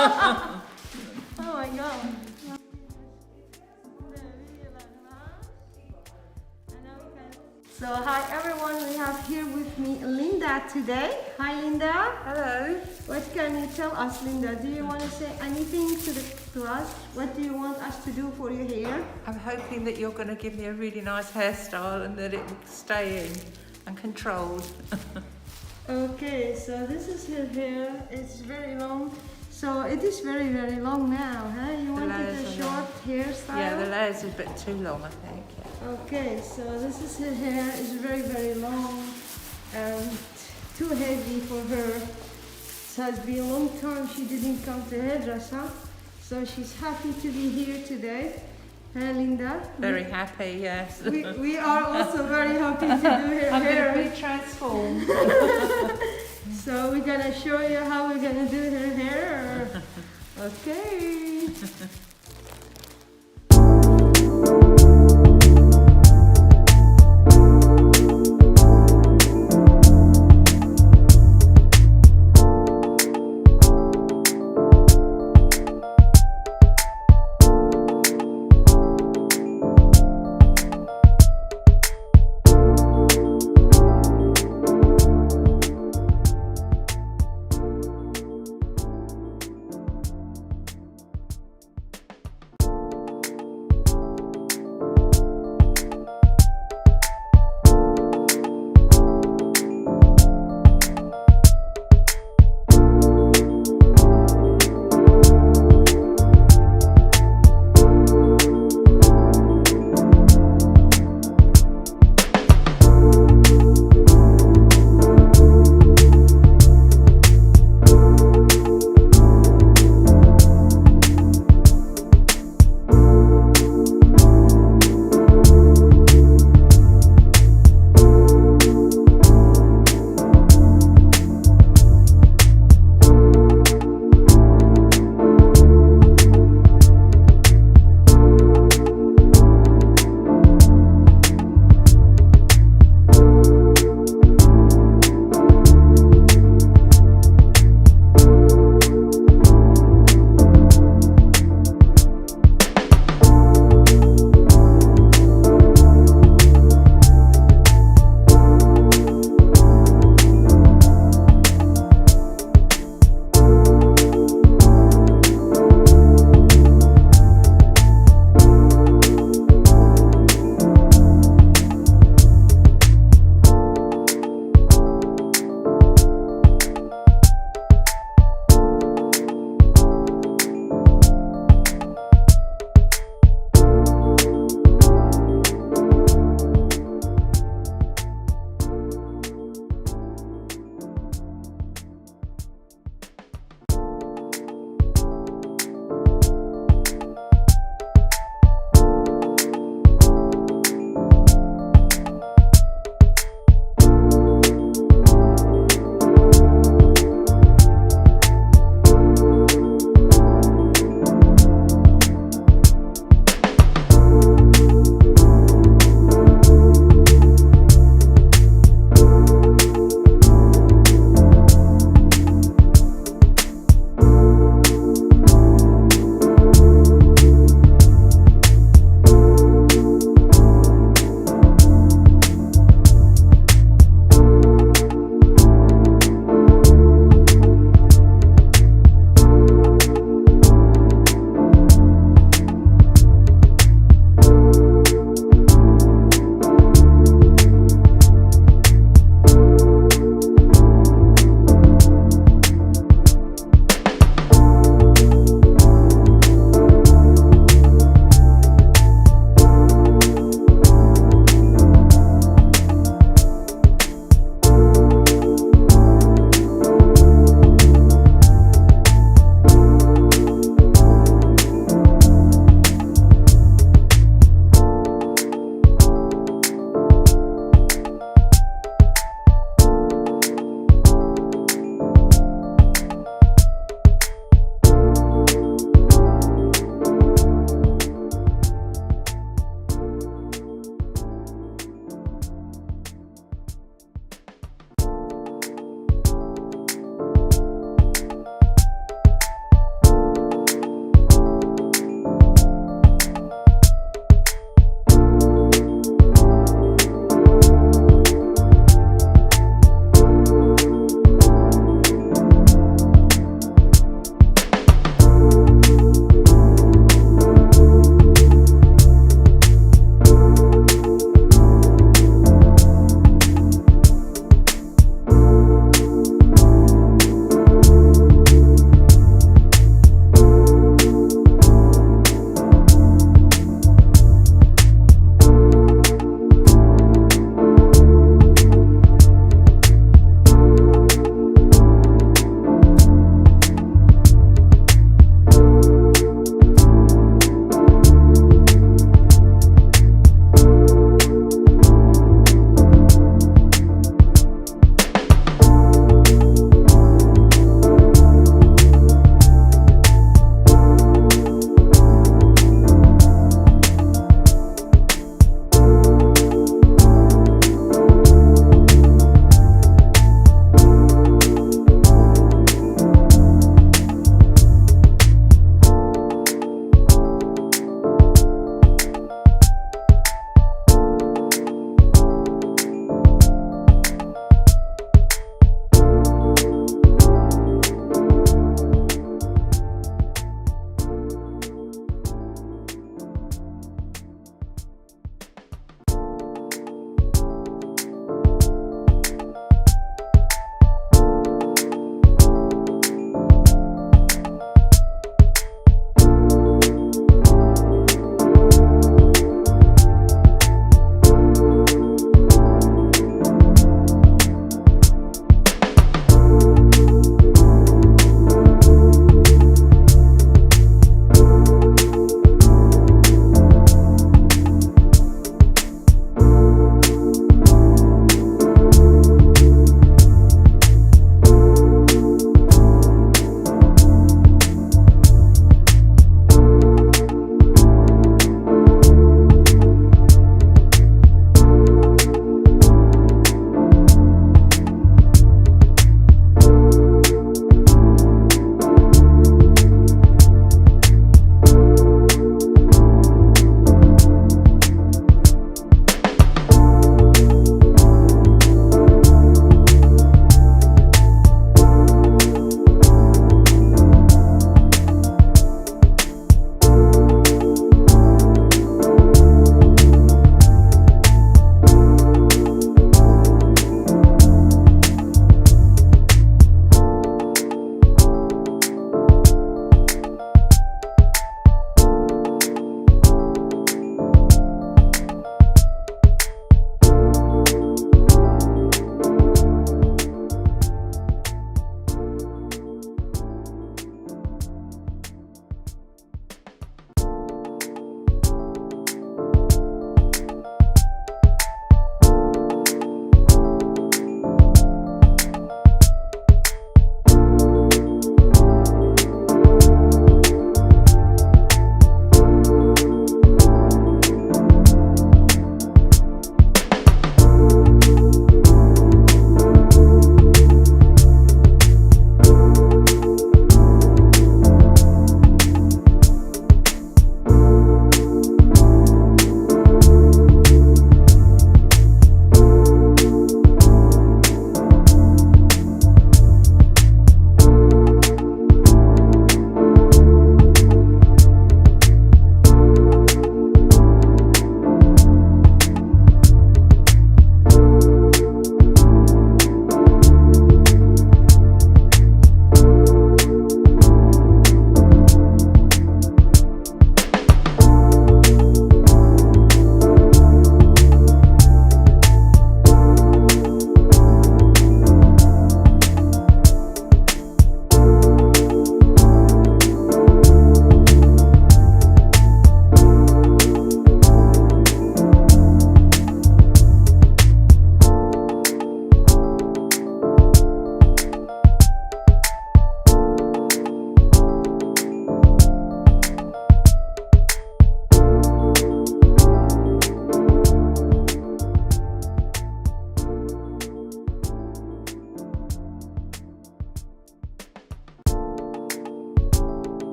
Oh my god. So hi everyone, we have here with me Linda today. Hi Linda. Hello. What can you tell us, Linda? Do you want to say anything to us? What do you want us to do for your hair? I'm hoping that you're going to give me a really nice hairstyle and that it will stay in and controlled. Okay, so this is her hair. It's very long. So it is very, very long now, huh? You wanted a short hairstyle? Yeah, the layers are a bit too long, I think. Yeah. Okay, so this is her hair. It's very, very long and too heavy for her. So it's been a long time she didn't come to hairdresser. So she's happy to be here today. Huh, Linda? Very happy, yes. We are also very happy to do her I'm hair. going to be transformed. So we're gonna show you how we're gonna do her hair. Okay.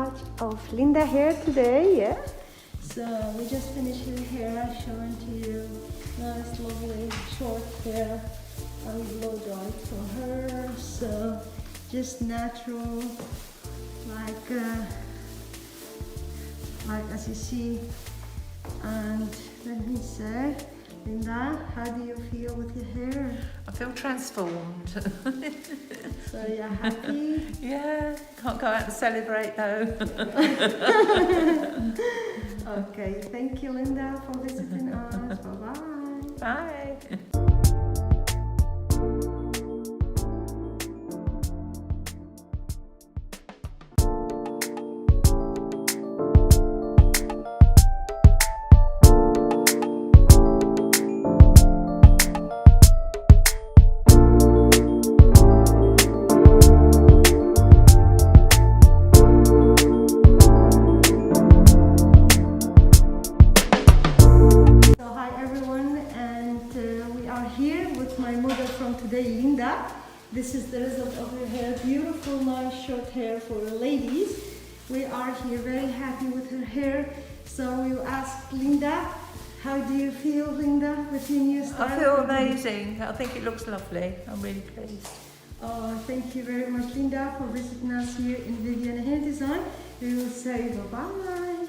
touch of Linda hair today, yeah? So we just finished her hair, showing to you nice, lovely, short hair and blow dried for her. So just natural, like as you see. And let me say, Linda, how do you feel with your hair? I feel transformed. So you're happy? Yeah, can't go out and celebrate though. Okay, thank you, Linda, for visiting us. Bye-bye. Bye. Linda. This is the result of her hair. Beautiful, nice short hair for ladies. We are here very happy with her hair. So we asked Linda, how do you feel, Linda, with your new style? I feel amazing. I think it looks lovely. I'm really pleased. Oh, thank you very much, Linda, for visiting us here in Vivian Hair Design. We will say bye-bye.